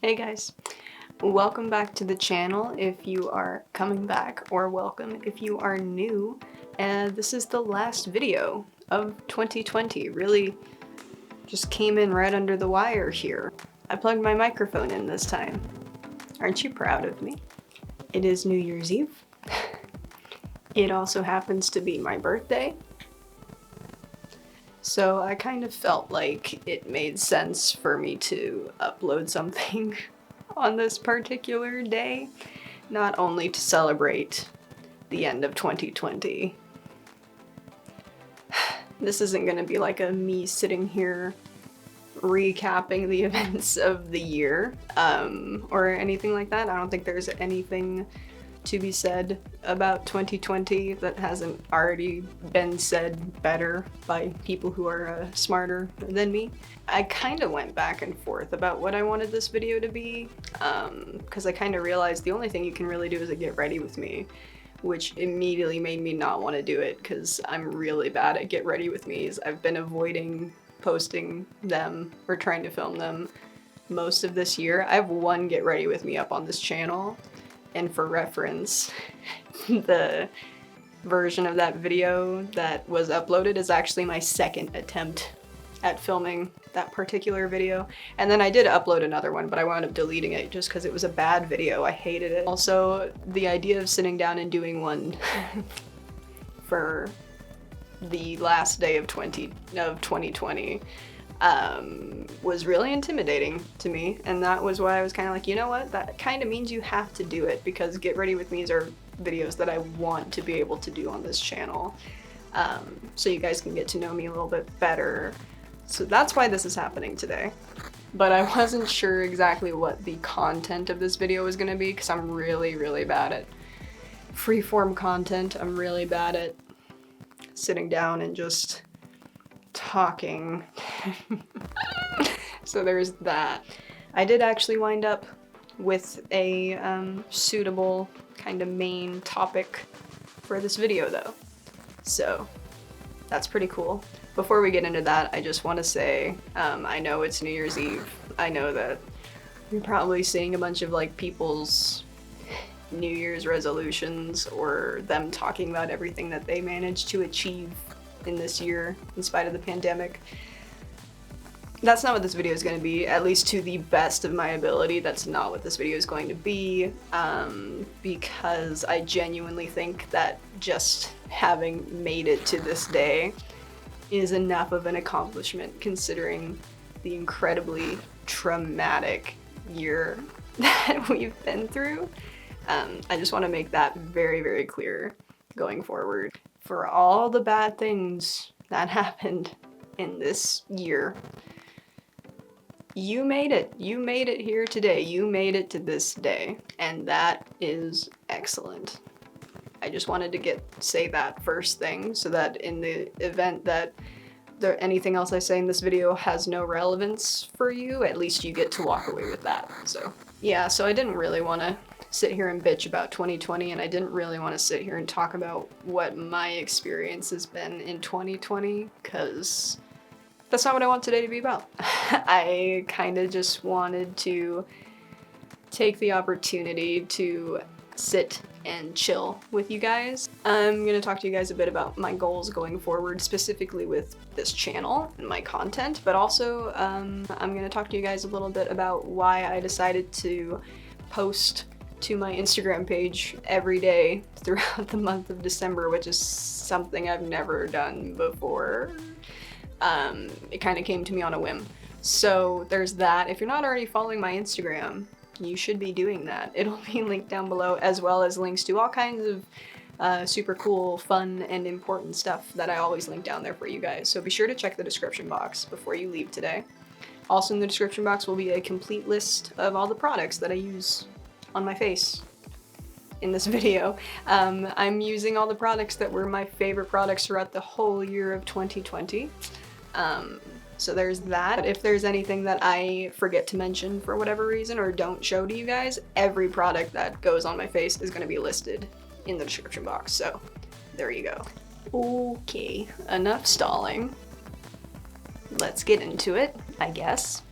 Hey guys, welcome back to the channel if you are coming back, or welcome if you are new. And this is the last video of 2020. Really just came in right under the wire here. I plugged my microphone in this time. Aren't you proud of me? It is New Year's Eve. It also happens to be my birthday. So I kind of felt like it made sense for me to upload something on this particular day, not only to celebrate the end of 2020. This isn't gonna be like a me sitting here recapping the events of the year, or anything like that. I don't think there's anything to be said about 2020 that hasn't already been said better by people who are smarter than me. I kind of went back and forth about what I wanted this video to be, because I kind of realized the only thing you can really do is a get ready with me, which immediately made me not want to do it because I'm really bad at get ready with me's. I've been avoiding posting them or trying to film them most of this year. I have one get ready with me up on this channel. And for reference, the version of that video that was uploaded is actually my second attempt at filming that particular video. And then I did upload another one, but I wound up deleting it just because it was a bad video. I hated it. Also, the idea of sitting down and doing one for the last day of 2020 was really intimidating to me, and that was why I was kind of like, you know what, that kind of means you have to do it, because get ready with me's are videos that I want to be able to do on this channel, so you guys can get to know me a little bit better. So that's why this is happening today. But I wasn't sure exactly what the content of this video was going to be, because I'm really bad at freeform content. I'm really bad at sitting down and just talking. So there's that. I did actually wind up with a suitable kind of main topic for this video though, so that's pretty cool. Before we get into that, I just want to say, I know it's New Year's Eve. I know that you're probably seeing a bunch of like people's New Year's resolutions or them talking about everything that they managed to achieve in this year in spite of the pandemic. That's not what this video is going to be, at least to the best of my ability. That's not what this video is going to be, because I genuinely think that just having made it to this day is enough of an accomplishment, considering the incredibly traumatic year that we've been through. I just want to make that very clear going forward. For all the bad things that happened in this year, you made it. You made it here today. You made it to this day, and that is excellent. I just wanted to say that first thing, so that in the event that anything else I say in this video has no relevance for you, at least you get to walk away with that. So yeah, so I didn't really want to sit here and bitch about 2020, and I didn't really want to sit here and talk about what my experience has been in 2020, because that's not what I want today to be about. I kind of just wanted to take the opportunity to sit and chill with you guys. I'm going to talk to you guys a bit about my goals going forward, specifically with this channel and my content, but also I'm going to talk to you guys a little bit about why I decided to post to my Instagram page every day throughout the month of December, which is something I've never done before. It kind of came to me on a whim. So there's that. If you're not already following my Instagram, you should be doing that. It'll be linked down below, as well as links to all kinds of super cool, fun, and important stuff that I always link down there for you guys. So be sure to check the description box before you leave today. Also in the description box will be a complete list of all the products that I use on my face in this video. I'm using all the products that were my favorite products throughout the whole year of 2020. So there's that. If there's anything that I forget to mention for whatever reason or don't show to you guys, every product that goes on my face is going to be listed in the description box. So there you go. Okay, enough stalling. Let's get into it, I guess.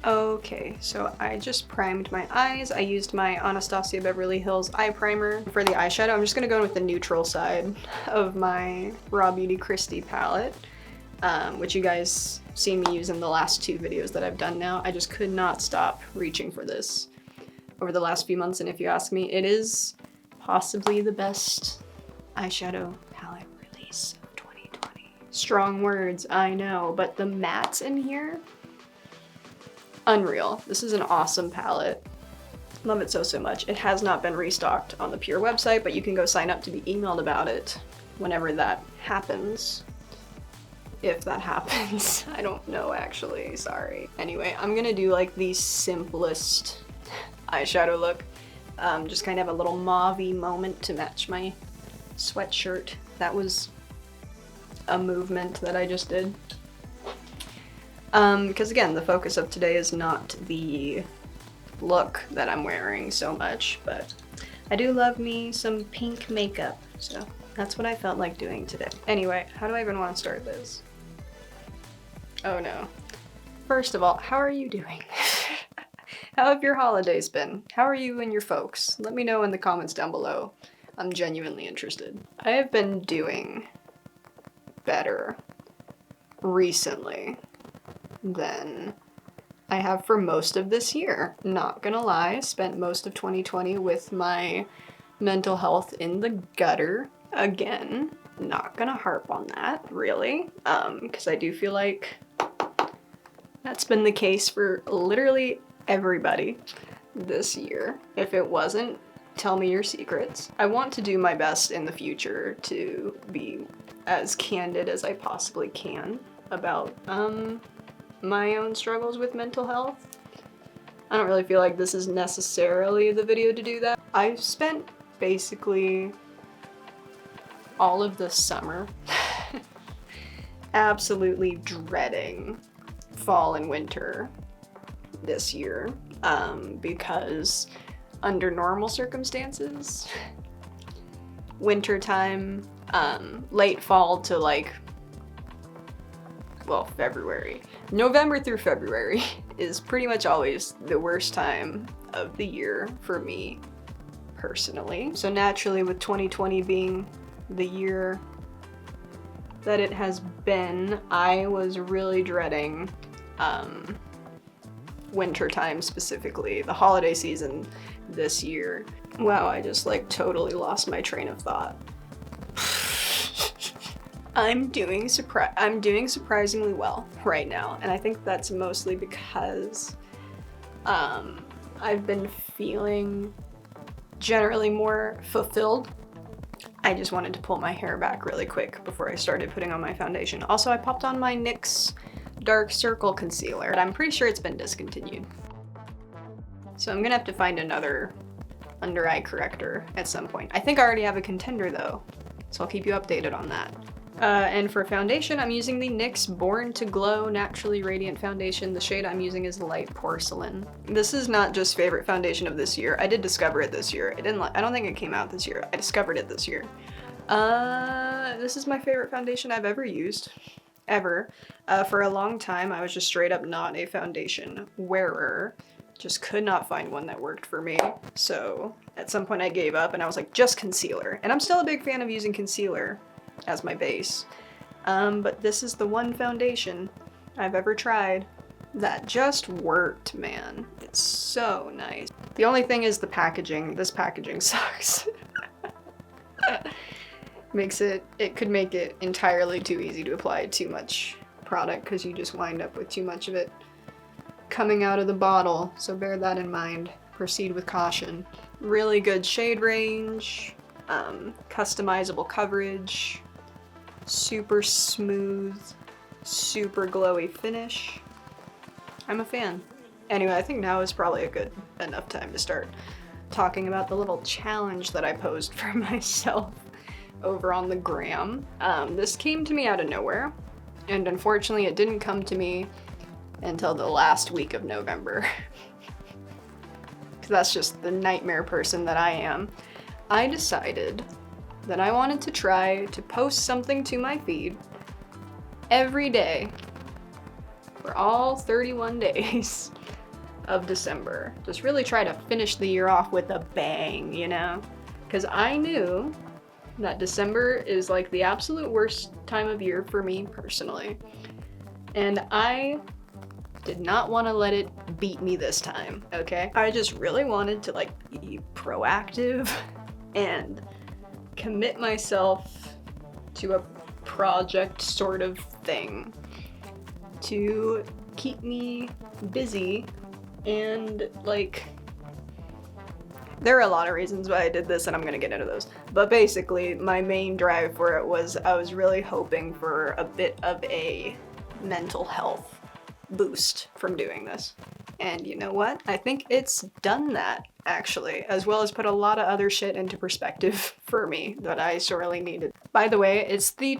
Okay, so I just primed my eyes. I used my Anastasia Beverly Hills eye primer. For the eyeshadow, I'm just gonna go with the neutral side of my Raw Beauty Christie palette, which you guys seen me use in the last 2 videos that I've done now. I just could not stop reaching for this over the last few months, and if you ask me, it is possibly the best eyeshadow palette release of 2020. Strong words, I know, but the mattes in here, unreal. This is an awesome palette. Love it so, so much. It has not been restocked on the Pure website, but you can go sign up to be emailed about it whenever that happens. If that happens. I don't know, actually, sorry. Anyway, I'm gonna do like the simplest eyeshadow look. Just kind of have a little mauve-y moment to match my sweatshirt. That was a movement that I just did. Because again, the focus of today is not the look that I'm wearing so much, but I do love me some pink makeup, so that's what I felt like doing today. Anyway, how do I even want to start this? Oh no. First of all, how are you doing? How have your holidays been? How are you and your folks? Let me know in the comments down below. I'm genuinely interested. I have been doing better recently than I have for most of this year. Not gonna lie, I spent most of 2020 with my mental health in the gutter again. Not gonna harp on that, really, because I do feel like that's been the case for literally everybody this year. If it wasn't, tell me your secrets. I want to do my best in the future to be as candid as I possibly can about my own struggles with mental health. I don't really feel like this is necessarily the video to do that. I've spent basically all of the summer absolutely dreading fall and winter this year, because under normal circumstances, wintertime, late fall to like, well, February. November through February is pretty much always the worst time of the year for me personally. So naturally, with 2020 being the year that it has been, I was really dreading winter time, specifically the holiday season this year. Wow, I just like totally lost my train of thought. I'm doing surprisingly well right now, and I think that's mostly because I've been feeling generally more fulfilled. I just wanted to pull my hair back really quick before I started putting on my foundation. Also, I popped on my NYX Dark Circle Concealer, but I'm pretty sure it's been discontinued. So I'm gonna have to find another under eye corrector at some point. I think I already have a contender though, so I'll keep you updated on that. And for foundation, I'm using the NYX Born to Glow Naturally Radiant Foundation. The shade I'm using is Light Porcelain. This is not just favorite foundation of this year. I did discover it this year. I don't think it came out this year. I discovered it this year. This is my favorite foundation I've ever used. Ever. For a long time, I was just straight up not a foundation wearer. Just could not find one that worked for me. So at some point I gave up and I was like, just concealer. And I'm still a big fan of using concealer as my base. But this is the one foundation I've ever tried that just worked, man. It's so nice. The only thing is the packaging. This packaging sucks. It could make it entirely too easy to apply too much product because you just wind up with too much of it coming out of the bottle. So bear that in mind. Proceed with caution. Really good shade range, customizable coverage, super smooth, super glowy finish. I'm a fan. Anyway, I think now is probably a good enough time to start talking about the little challenge that I posed for myself over on the gram. This came to me out of nowhere, and unfortunately it didn't come to me until the last week of November. Because that's just the nightmare person that I am. I decided that I wanted to try to post something to my feed every day for all 31 days of December. Just really try to finish the year off with a bang, you know? Because I knew that December is like the absolute worst time of year for me personally. And I did not want to let it beat me this time, okay? I just really wanted to like be proactive and commit myself to a project sort of thing to keep me busy. And like, there are a lot of reasons why I did this, and I'm gonna get into those. But basically, my main drive for it was I was really hoping for a bit of a mental health boost from doing this. And you know what? I think it's done that, actually, as well as put a lot of other shit into perspective for me that I sorely needed. By the way, it's the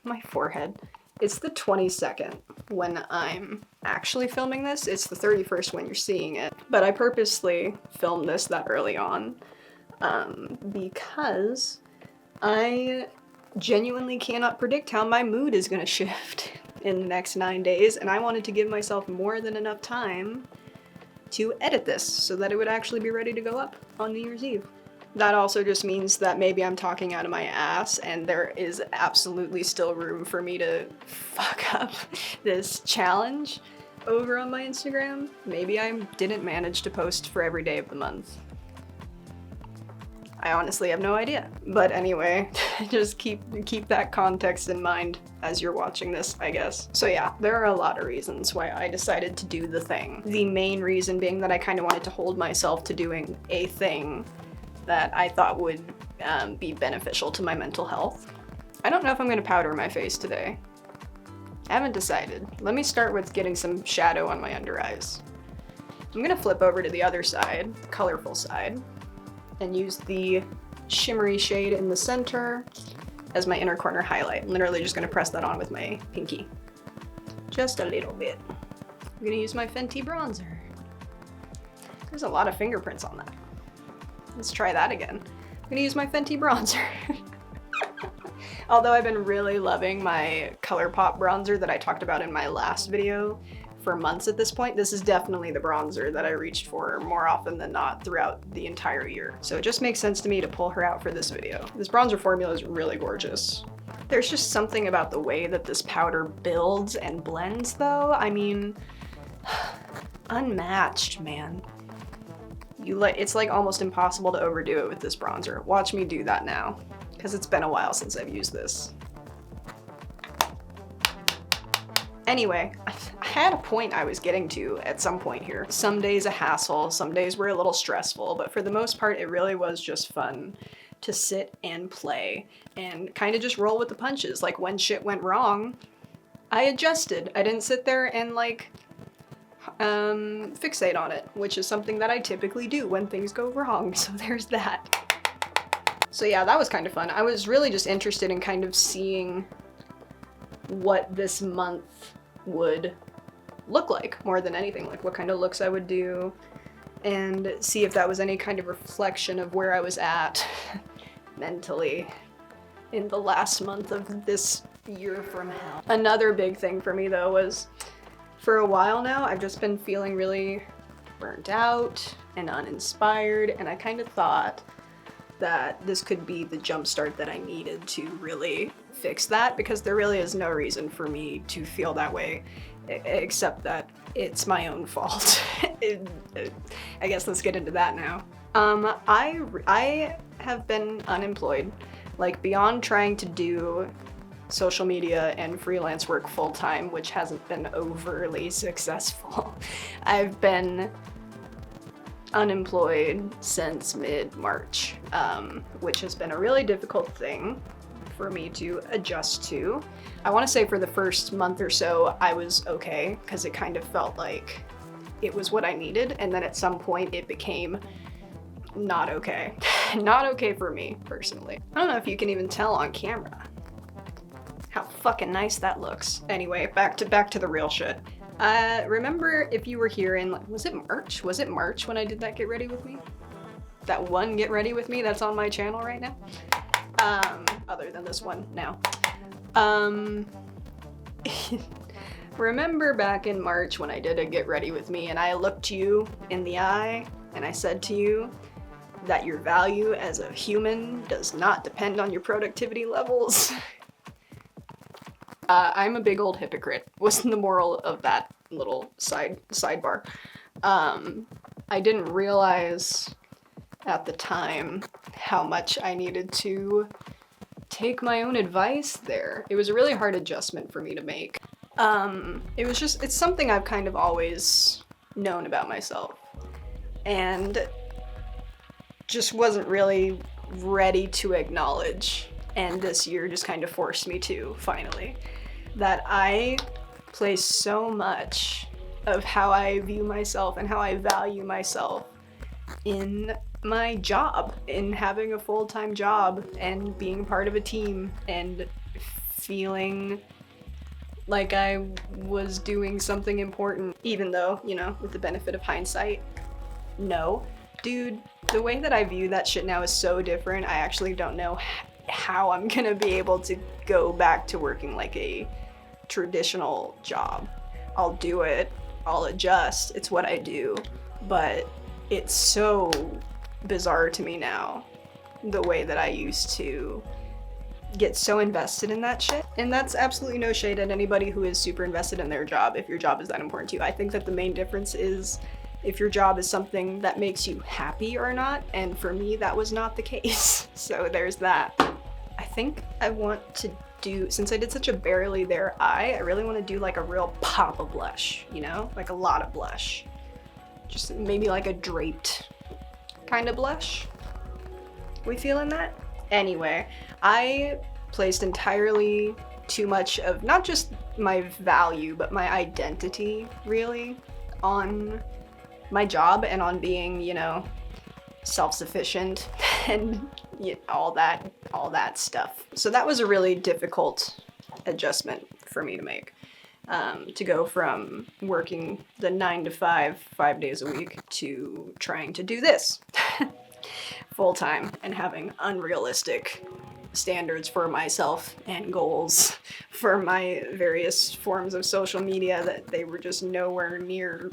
my forehead. It's the 22nd when I'm actually filming this. It's the 31st when you're seeing it. But I purposely filmed this that early on because I genuinely cannot predict how my mood is gonna shift in the next 9 days, and I wanted to give myself more than enough time to edit this so that it would actually be ready to go up on New Year's Eve. That also just means that maybe I'm talking out of my ass and there is absolutely still room for me to fuck up this challenge over on my Instagram. Maybe I didn't manage to post for every day of the month. I honestly have no idea. But anyway, just keep that context in mind as you're watching this, I guess. So yeah, there are a lot of reasons why I decided to do the thing. The main reason being that I kind of wanted to hold myself to doing a thing that I thought would be beneficial to my mental health. I don't know if I'm gonna powder my face today. I haven't decided. Let me start with getting some shadow on my under eyes. I'm gonna flip over to the other side, the colorful side, and use the shimmery shade in the center as my inner corner highlight. I'm literally just gonna press that on with my pinky. Just a little bit. I'm gonna use my Fenty bronzer. There's a lot of fingerprints on that. Let's try that again. I'm gonna use my Fenty bronzer. Although I've been really loving my ColourPop bronzer that I talked about in my last video for months at this point, this is definitely the bronzer that I reached for more often than not throughout the entire year. So it just makes sense to me to pull her out for this video. This bronzer formula is really gorgeous. There's just something about the way that this powder builds and blends though. I mean, unmatched, man. It's like almost impossible to overdo it with this bronzer. Watch me do that now, because it's been a while since I've used this. Anyway, I had a point I was getting to at some point here. Some days a hassle, some days were a little stressful, but for the most part, it really was just fun to sit and play and kind of just roll with the punches. Like when shit went wrong, I adjusted. I didn't sit there and like fixate on it, which is something that I typically do when things go wrong. So there's that. So yeah, that was kind of fun. I was really just interested in kind of seeing what this month would look like more than anything, like what kind of looks I would do, and see if that was any kind of reflection of where I was at mentally in the last month of this year from hell. Another big thing for me though was, for a while now, I've just been feeling really burnt out and uninspired, and I kind of thought that this could be the jumpstart that I needed to really fix that, because there really is no reason for me to feel that way except that it's my own fault. I guess let's get into that now. I have been unemployed, like beyond trying to do social media and freelance work full-time, which hasn't been overly successful. I've been unemployed since mid-March, which has been a really difficult thing for me to adjust to. I want to say for the first month or so I was okay, because it kind of felt like it was what I needed, and then at some point it became not okay. Not okay for me personally. I don't know if you can even tell on camera how fucking nice that looks. Anyway, back to the real shit. Remember if you were here in, was it March? Was it March when I did that Get Ready With Me? That one Get Ready With Me that's on my channel right now? Remember back in March when I did a Get Ready With Me and I looked you in the eye and I said to you that your value as a human does not depend on your productivity levels? I'm a big old hypocrite, was the moral of that little sidebar. I didn't realize at the time how much I needed to take my own advice there. It was a really hard adjustment for me to make. It's something I've kind of always known about myself and just wasn't really ready to acknowledge. And this year just kind of forced me to, finally, that I place so much of how I view myself and how I value myself in my job, in having a full-time job and being part of a team and feeling like I was doing something important, even though, you know, with the benefit of hindsight, no. Dude, the way that I view that shit now is so different. I actually don't know how I'm gonna be able to go back to working like a traditional job. I'll do it, I'll adjust, it's what I do, but it's so bizarre to me now, the way that I used to get so invested in that shit. And that's absolutely no shade at anybody who is super invested in their job if your job is that important to you. I think that the main difference is if your job is something that makes you happy or not, and for me that was not the case. So there's that. I think I want to do, since I did such a barely there eye, I really want to do like a real pop of blush, you know? Like a lot of blush. Just maybe like a draped kind of blush. We feeling that? Anyway, I placed entirely too much of not just my value, but my identity, really, on my job and on being, you know, self-sufficient and all that stuff. So that was a really difficult adjustment for me to make. To go from working the 9 to 5 days a week to trying to do this full time and having unrealistic standards for myself and goals for my various forms of social media that they were just nowhere near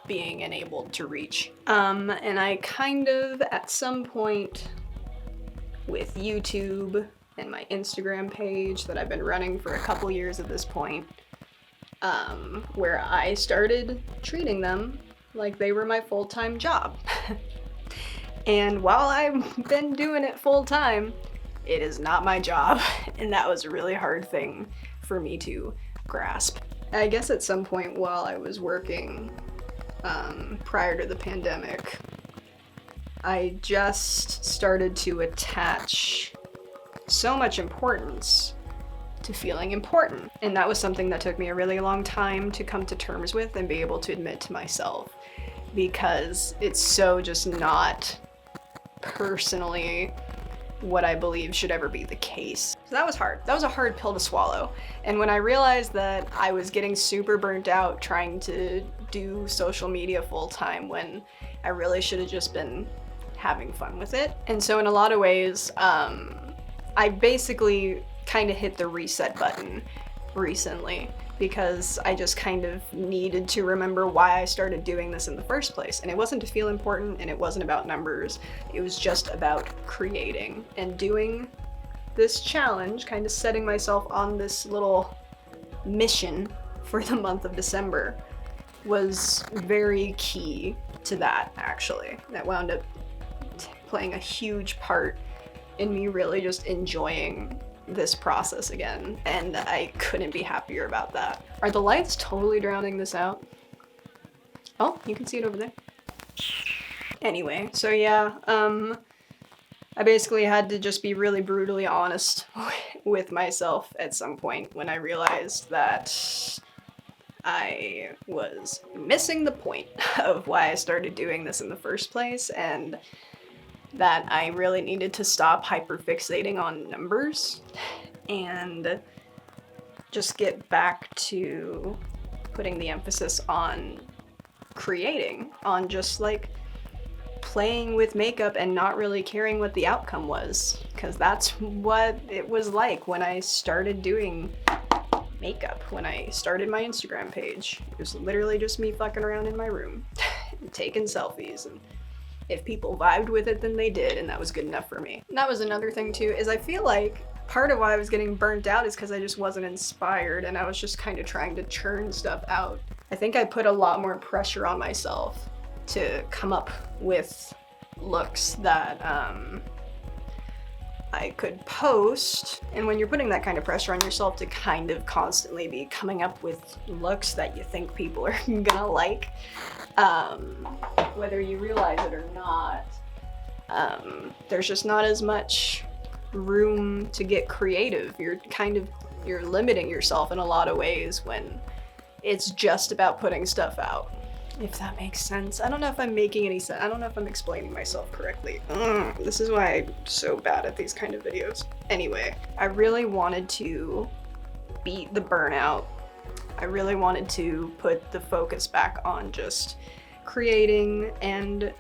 being enabled to reach. And I kind of, at some point with YouTube and my Instagram page that I've been running for a couple years at this point, where I started treating them like they were my full-time job. And while I've been doing it full-time, it is not my job, and that was a really hard thing for me to grasp. I guess at some point while I was working, prior to the pandemic, I just started to attach so much importance to feeling important. And that was something that took me a really long time to come to terms with and be able to admit to myself, because it's so just not personally what I believe should ever be the case. So that was hard. That was a hard pill to swallow. And when I realized that I was getting super burnt out trying to do social media full time when I really should have just been having fun with it. And so in a lot of ways, I basically kind of hit the reset button recently, because I just kind of needed to remember why I started doing this in the first place. And it wasn't to feel important, and it wasn't about numbers. It was just about creating and doing this challenge, kind of setting myself on this little mission for the month of December was very key to that, actually. That wound up playing a huge part in me really just enjoying this process again, and I couldn't be happier about that. Are the lights totally drowning this out? Oh, you can see it over there. Anyway, so yeah, I basically had to just be really brutally honest with myself at some point when I realized that I was missing the point of why I started doing this in the first place, and that I really needed to stop hyperfixating on numbers and just get back to putting the emphasis on creating, on just like playing with makeup and not really caring what the outcome was, because that's what it was like when I started doing makeup when I started my Instagram page. It was literally just me fucking around in my room and taking selfies, and if people vibed with it, then they did, and that was good enough for me. And that was another thing too, is I feel like part of why I was getting burnt out is because I just wasn't inspired, and I was just kind of trying to churn stuff out. I think I put a lot more pressure on myself to come up with looks that I could post. And when you're putting that kind of pressure on yourself to kind of constantly be coming up with looks that you think people are gonna like, whether you realize it or not, there's just not as much room to get creative. You're limiting yourself in a lot of ways when it's just about putting stuff out. If that makes sense. I don't know if I'm making any sense. I don't know if I'm explaining myself correctly. This is why I'm so bad at these kind of videos. Anyway, I really wanted to beat the burnout. I really wanted to put the focus back on just creating and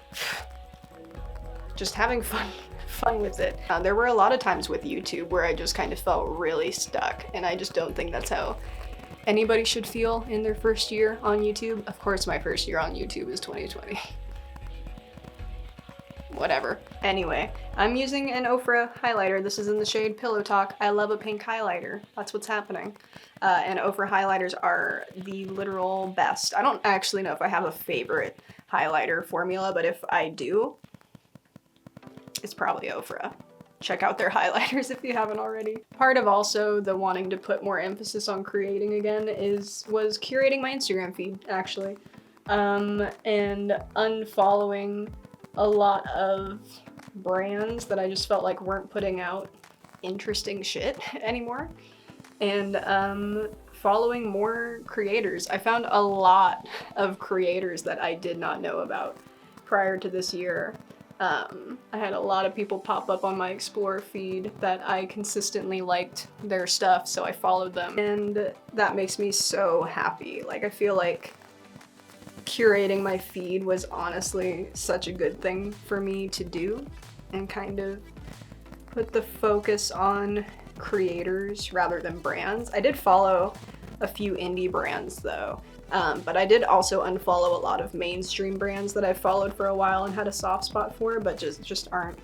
just having fun with it. There were a lot of times with YouTube where I just kind of felt really stuck, and I just don't think that's how anybody should feel in their first year on YouTube. Of course, my first year on YouTube is 2020. Whatever. Anyway, I'm using an Ofra highlighter. This is in the shade Pillow Talk. I love a pink highlighter. That's what's happening. And Ofra highlighters are the literal best. I don't actually know if I have a favorite highlighter formula, but if I do, it's probably Ofra. Check out their highlighters if you haven't already. Part of also the wanting to put more emphasis on creating again was curating my Instagram feed, actually. And unfollowing a lot of brands that I just felt like weren't putting out interesting shit anymore. And following more creators. I found a lot of creators that I did not know about prior to this year. I had a lot of people pop up on my Explore feed that I consistently liked their stuff, so I followed them. And that makes me so happy. Like, I feel like curating my feed was honestly such a good thing for me to do, and kind of put the focus on creators rather than brands. I did follow a few indie brands though. But I did also unfollow a lot of mainstream brands that I've followed for a while and had a soft spot for, but just aren't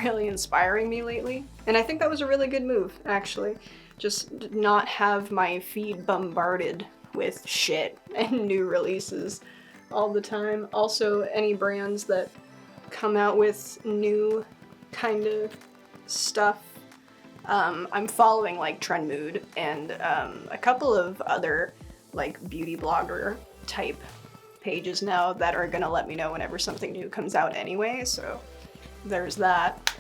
really inspiring me lately. And I think that was a really good move, actually. Just not have my feed bombarded with shit and new releases all the time. Also, any brands that come out with new kind of stuff. I'm following like Trend Mood and a couple of other like beauty blogger type pages now that are gonna let me know whenever something new comes out anyway, so there's that.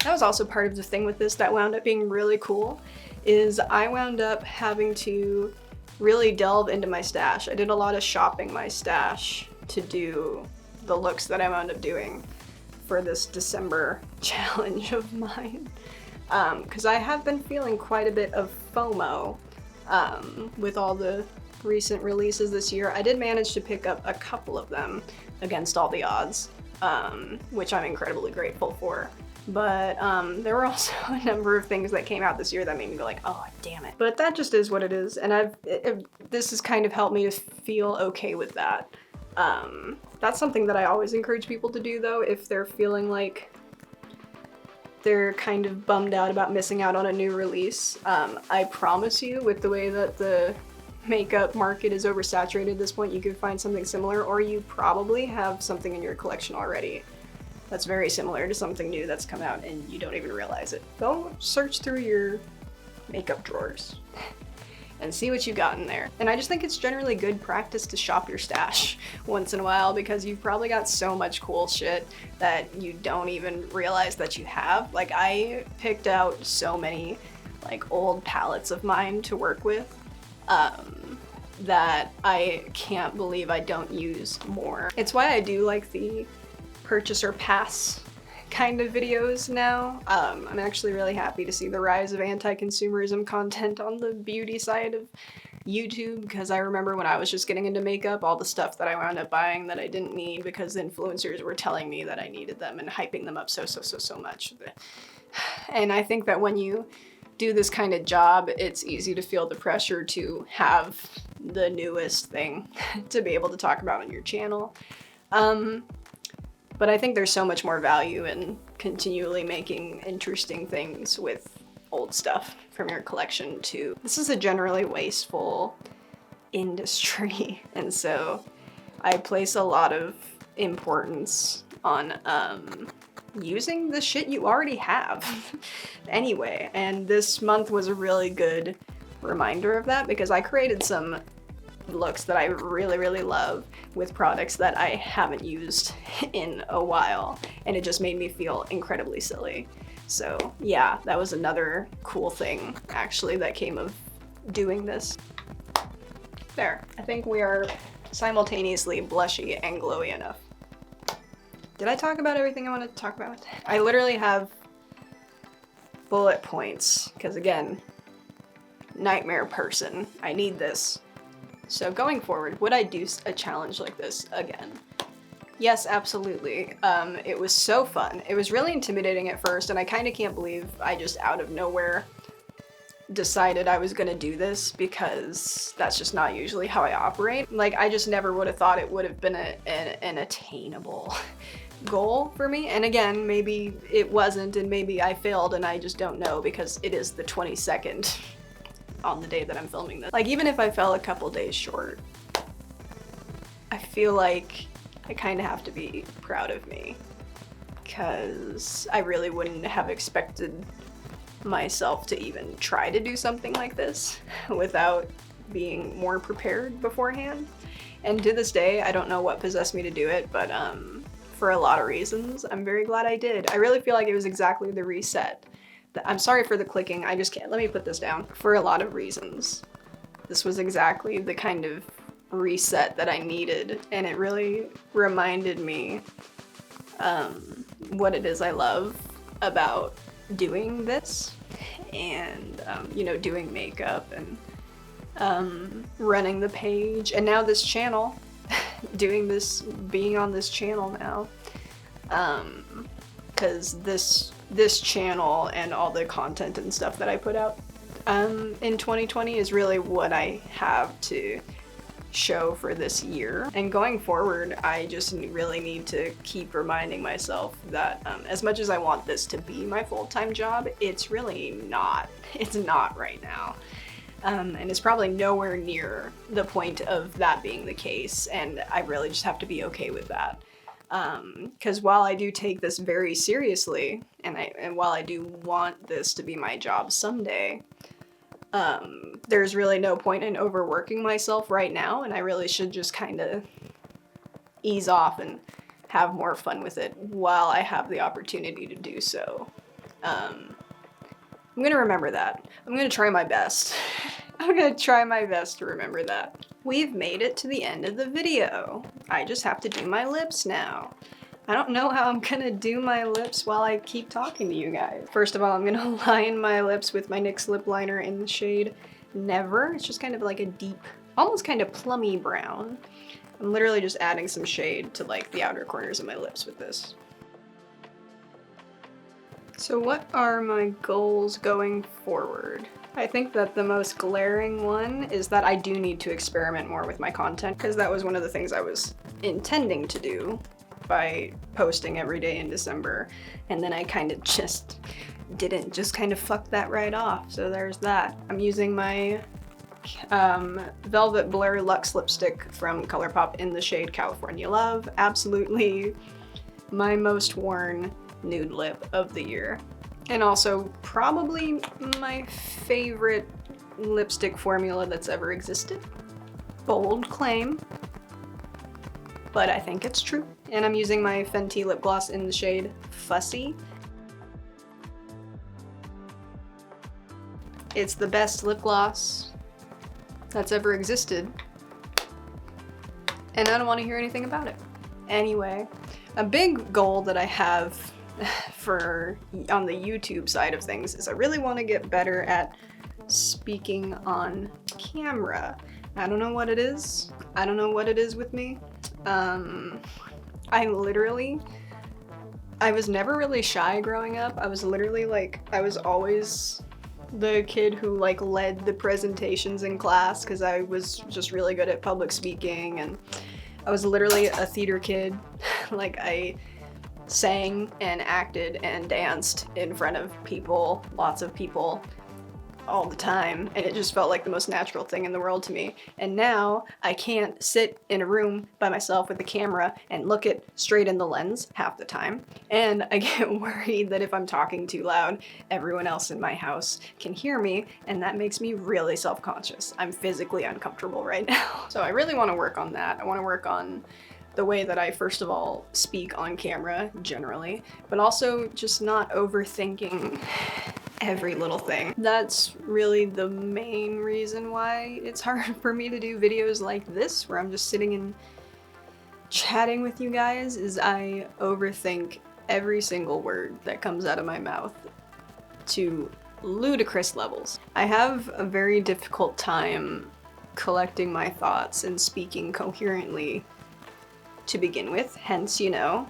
That was also part of the thing with this that wound up being really cool, is I wound up having to really delve into my stash. I did a lot of shopping my stash to do the looks that I wound up doing for this December challenge of mine. Because I have been feeling quite a bit of FOMO with all the recent releases this year. I did manage to pick up a couple of them against all the odds, which I'm incredibly grateful for. But there were also a number of things that came out this year that made me go like, oh, damn it. But that just is what it is, and this has kind of helped me to feel okay with that. That's something that I always encourage people to do, though, if they're feeling like they're kind of bummed out about missing out on a new release. I promise you, with the way that the makeup market is oversaturated at this point, you could find something similar, or you probably have something in your collection already that's very similar to something new that's come out and you don't even realize it. Go search through your makeup drawers and see what you got in there. And I just think it's generally good practice to shop your stash once in a while, because you've probably got so much cool shit that you don't even realize that you have. Like, I picked out so many like old palettes of mine to work with that I can't believe I don't use more. It's why I do like the purchase or pass kind of videos now. I'm actually really happy to see the rise of anti-consumerism content on the beauty side of YouTube, because I remember when I was just getting into makeup, all the stuff that I wound up buying that I didn't need because the influencers were telling me that I needed them and hyping them up so much. And I think that when you do this kind of job, it's easy to feel the pressure to have the newest thing to be able to talk about on your channel. But I think there's so much more value in continually making interesting things with old stuff from your collection too. This is a generally wasteful industry, and so I place a lot of importance on using the shit you already have anyway. And this month was a really good reminder of that, because I created some looks that I really, really love with products that I haven't used in a while, and it just made me feel incredibly silly. So yeah, that was another cool thing actually that came of doing this. There, I think we are simultaneously blushy and glowy enough. Did I talk about everything I wanted to talk about? I literally have bullet points, because again, nightmare person, I need this. So going forward, would I do a challenge like this again? Yes, absolutely. It was so fun. It was really intimidating at first, and I kind of can't believe I just out of nowhere decided I was gonna do this, because that's just not usually how I operate. Like, I just never would have thought it would have been an attainable goal for me. And again, maybe it wasn't, and maybe I failed and I just don't know, because it is the 22nd on the day that I'm filming this. Like, even if I fell a couple days short, I feel like I kind of have to be proud of me, because I really wouldn't have expected myself to even try to do something like this without being more prepared beforehand. And to this day, I don't know what possessed me to do it, but for a lot of reasons, I'm very glad I did. I really feel like it was exactly the reset. I'm sorry for the clicking, I just can't, let me put this down. For a lot of reasons, this was exactly the kind of reset that I needed, and it really reminded me what it is I love about doing this, and you know, doing makeup and running the page, and now this channel, doing this, being on this channel now, because this channel and all the content and stuff that I put out in 2020 is really what I have to show for this year. And going forward, I just really need to keep reminding myself that as much as I want this to be my full-time job, it's really not. It's not right now. And it's probably nowhere near the point of that being the case, and I really just have to be okay with that. Because while I do take this very seriously, and while I do want this to be my job someday, there's really no point in overworking myself right now, and I really should just kind of ease off and have more fun with it while I have the opportunity to do so. I'm gonna remember that. I'm gonna try my best. I'm gonna try my best to remember that. We've made it to the end of the video. I just have to do my lips now. I don't know how I'm gonna do my lips while I keep talking to you guys. First of all, I'm gonna line my lips with my NYX lip liner in the shade Never. It's just kind of like a deep, almost kind of plummy brown. I'm literally just adding some shade to like the outer corners of my lips with this. So what are my goals going forward? I think that the most glaring one is that I do need to experiment more with my content, because that was one of the things I was intending to do by posting every day in December, and then I kind of just didn't, just kind of fucked that right off. So there's that. I'm using my Velvet Blur Luxe lipstick from ColourPop in the shade California Love. Absolutely my most worn nude lip of the year. And also probably my favorite lipstick formula that's ever existed. Bold claim, but I think it's true. And I'm using my Fenty lip gloss in the shade Fussy. It's the best lip gloss that's ever existed, and I don't want to hear anything about it. Anyway, a big goal that I have for on the YouTube side of things is I really want to get better at speaking on camera. I don't know what it is. I don't know what it is with me. I was never really shy growing up. I was literally like, I was always the kid who like led the presentations in class because I was just really good at public speaking, and I was literally a theater kid. Like I sang and acted and danced in front of people, lots of people, all the time, and it just felt like the most natural thing in the world to me. And now I can't sit in a room by myself with the camera and look it straight in the lens half the time, and I get worried that if I'm talking too loud, everyone else in my house can hear me, and that makes me really self-conscious. I'm physically uncomfortable right now. So I really want to work on that. I want to work on the way that I first of all speak on camera generally, but also just not overthinking every little thing. That's really the main reason why it's hard for me to do videos like this, where I'm just sitting and chatting with you guys, is I overthink every single word that comes out of my mouth to ludicrous levels. I have a very difficult time collecting my thoughts and speaking coherently to begin with, hence, you know,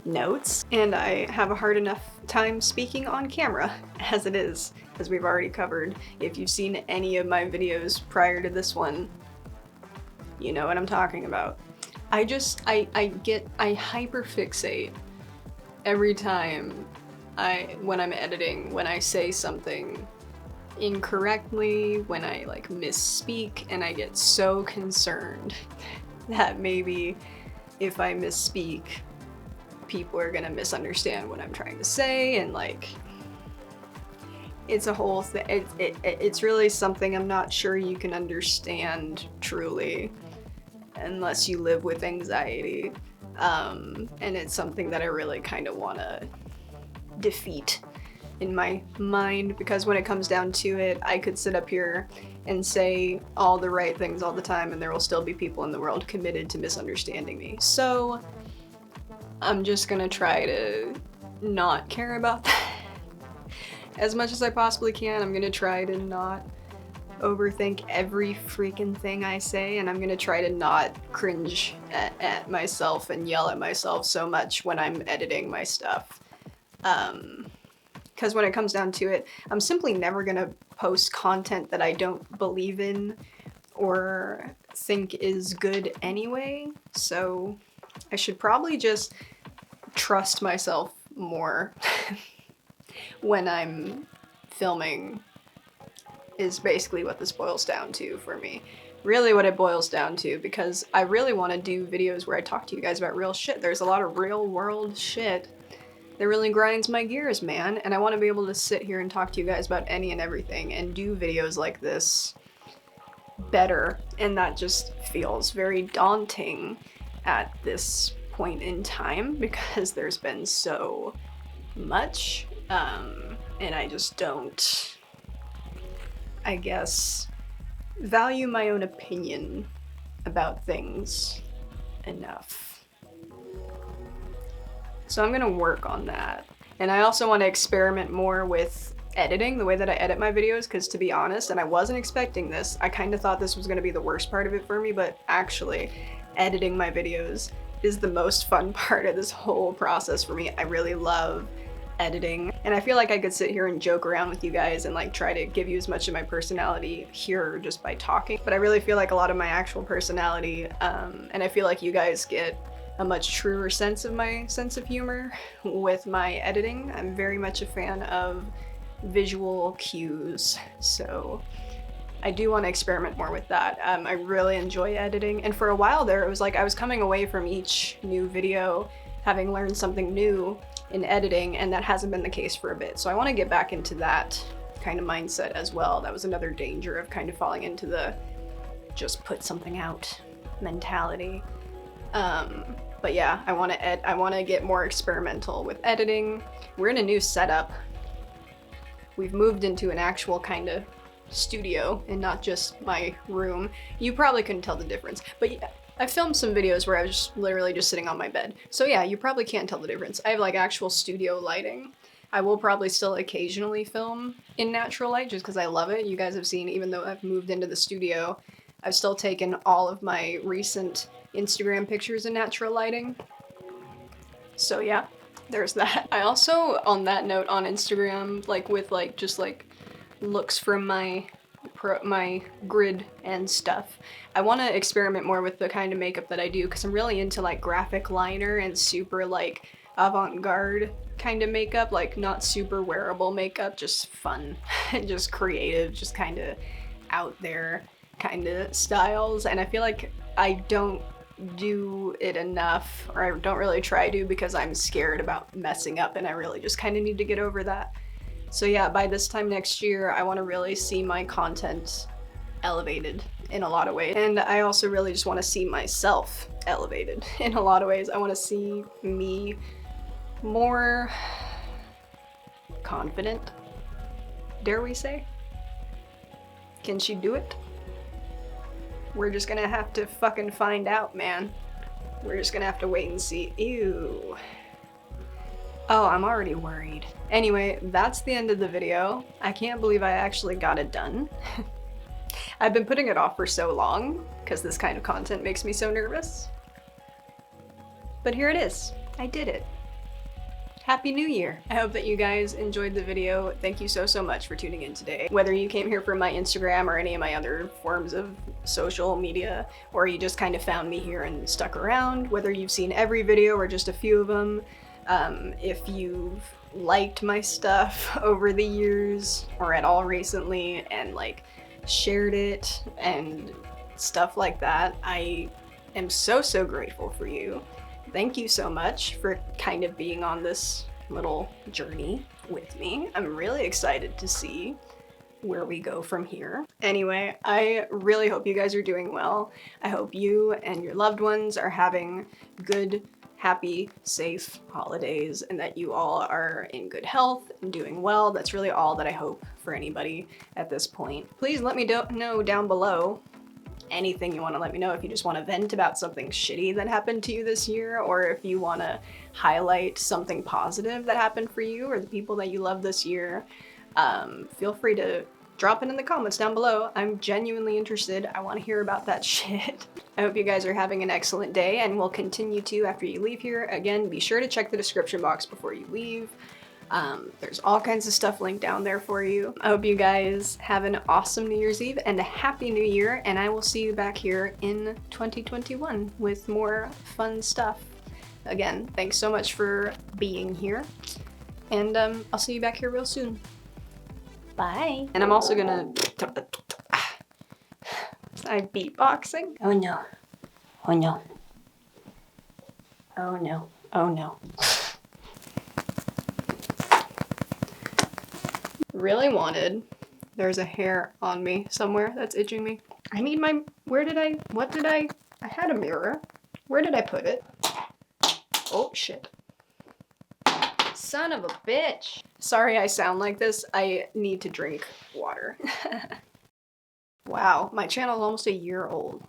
notes. And I have a hard enough time speaking on camera as it is, as we've already covered. If you've seen any of my videos prior to this one, you know what I'm talking about. I hyperfixate every time when I'm editing, when I say something incorrectly, when I like misspeak, and I get so concerned that maybe if I misspeak, people are gonna misunderstand what I'm trying to say, and like, it's a whole thing. It's really something I'm not sure you can understand truly unless you live with anxiety, and it's something that I really kind of want to defeat in my mind, because when it comes down to it, I could sit up here and say all the right things all the time, and there will still be people in the world committed to misunderstanding me. So I'm just gonna try to not care about that as much as I possibly can. I'm gonna try to not overthink every freaking thing I say, and I'm gonna try to not cringe at myself and yell at myself so much when I'm editing my stuff. Because when it comes down to it, I'm simply never gonna post content that I don't believe in or think is good anyway, so I should probably just trust myself more when I'm filming, is basically what this boils down to for me. Really what it boils down to, because I really want to do videos where I talk to you guys about real shit. There's a lot of real world shit that really grinds my gears, man, and I want to be able to sit here and talk to you guys about any and everything and do videos like this better, and that just feels very daunting at this point in time because there's been so much, and I just don't, I guess, value my own opinion about things enough. So I'm gonna work on that. And I also want to experiment more with editing, the way that I edit my videos, because to be honest, and I wasn't expecting this, I kind of thought this was gonna be the worst part of it for me, but actually editing my videos is the most fun part of this whole process for me. I really love editing, and I feel like I could sit here and joke around with you guys and like try to give you as much of my personality here just by talking, but I really feel like a lot of my actual personality, and I feel like you guys get a much truer sense of my sense of humor with my editing. I'm very much a fan of visual cues, so I do want to experiment more with that. I really enjoy editing, and for a while there it was like I was coming away from each new video having learned something new in editing, and that hasn't been the case for a bit. So I want to get back into that kind of mindset as well. That was another danger of kind of falling into the just put something out mentality. But yeah, I want to get more experimental with editing. We're in a new setup. We've moved into an actual kind of studio and not just my room. You probably couldn't tell the difference, but yeah, I filmed some videos where I was just literally just sitting on my bed. So yeah, you probably can't tell the difference. I have like actual studio lighting. I will probably still occasionally film in natural light just because I love it. You guys have seen, even though I've moved into the studio, I've still taken all of my recent Instagram pictures in natural lighting. So yeah, there's that. I also, on that note, on Instagram, like with like just like looks from my grid and stuff, I want to experiment more with the kind of makeup that I do, because I'm really into like graphic liner and super like avant-garde kind of makeup, like not super wearable makeup, just fun and just creative, just kind of out there kind of styles. And I feel like I don't do it enough, or I don't really try to, because I'm scared about messing up, and I really just kind of need to get over that. So yeah, by this time next year, I want to really see my content elevated in a lot of ways. And I also really just want to see myself elevated in a lot of ways. I want to see me more confident, dare we say? Can she do it? We're just gonna have to fucking find out, man. We're just gonna have to wait and see. Ew. Oh, I'm already worried. Anyway, that's the end of the video. I can't believe I actually got it done. I've been putting it off for so long because this kind of content makes me so nervous. But here it is. I did it. Happy New Year! I hope that you guys enjoyed the video. Thank you so much for tuning in today. Whether you came here from my Instagram or any of my other forms of social media, or you just kind of found me here and stuck around, whether you've seen every video or just a few of them, if you've liked my stuff over the years or at all recently and like shared it and stuff like that, I am so grateful for you. Thank you so much for kind of being on this little journey with me. I'm really excited to see where we go from here. Anyway, I really hope you guys are doing well. I hope you and your loved ones are having good, happy, safe holidays, and that you all are in good health and doing well. That's really all that I hope for anybody at this point. Please let me know down below anything you want to let me know. If you just want to vent about something shitty that happened to you this year, or if you want to highlight something positive that happened for you or the people that you love this year, feel free to drop it in the comments down below. I'm genuinely interested. I want to hear about that shit. I hope you guys are having an excellent day, and will continue to after you leave here. Again, be sure to check the description box before you leave. There's all kinds of stuff linked down there for you. I hope you guys have an awesome New Year's Eve and a Happy New Year, and I will see you back here in 2021 with more fun stuff. Again, thanks so much for being here, and I'll see you back here real soon. Bye. And I'm also gonna... I'm beatboxing? Oh no. Oh no. Oh no. Oh no. Really wanted. There's a hair on me somewhere that's itching me. I need my... I had a mirror. Where did I put it? Oh, shit. Son of a bitch. Sorry I sound like this. I need to drink water. Wow, my channel's almost a year old.